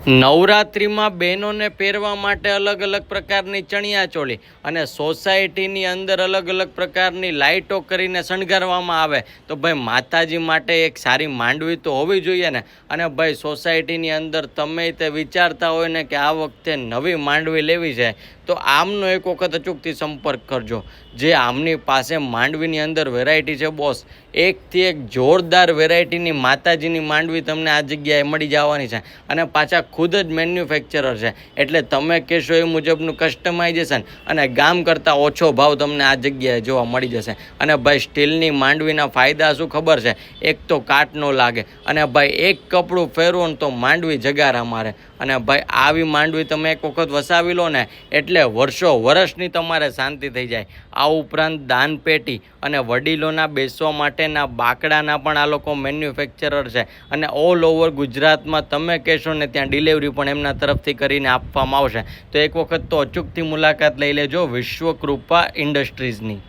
નવરાત્રિમાં બહેનોને પહેરવા માટે અલગ અલગ પ્રકારની ચણિયાચોળી અને સોસાયટીની અંદર અલગ અલગ પ્રકારની લાઇટો કરીને શણગારવામાં આવે તો ભાઈ માતાજી માટે એક સારી માંડવી તો હોવી જોઈએ ને. અને ભાઈ સોસાયટીની અંદર તમે તે વિચારતા હોય ને કે આ વખતે નવી માંડવી લેવી છે તો આમનો એક વખત અચૂકથી સંપર્ક કરજો. જે આમની પાસે માંડવીની અંદર વેરાયટી છે બોસ, એકથી એક જોરદાર વેરાયટીની માતાજીની માંડવી તમને આ જગ્યાએ મળી જવાની છે અને પાછા ખુદ જ મેન્યુફેક્ચરર છે એટલે તમે કહેશો એ મુજબનું કસ્ટમાઇઝેશન અને ગામ કરતાં ઓછો ભાવ તમને આ જગ્યાએ જોવા મળી જશે. અને ભાઈ સ્ટીલની માંડવીના ફાયદા શું ખબર છે? એક તો કાટ ન લાગે અને ભાઈ એક કપડું ફેરવો ને તો માંડવી જગારા મારે. અને ભાઈ આવી માંડવી તમે એક વખત વસાવી લો ને એટલે વર્ષની તમારે શાંતિ થઈ જાય. આ ઉપરાંત દાનપેટી અને વડીલોના બેસવા માટેના બાકડાના પણ આ લોકો મેન્યુફેક્ચરર છે અને ઓલ ઓવર ગુજરાતમાં તમે કહેશો ને ત્યાં ડિલિવરી પણ એમના તરફથી કરીને આપવામાં આવશે. તો એક વખત તો અચૂકથી મુલાકાત લઈ લેજો વિશ્વકૃપા ઇન્ડસ્ટ્રીઝની.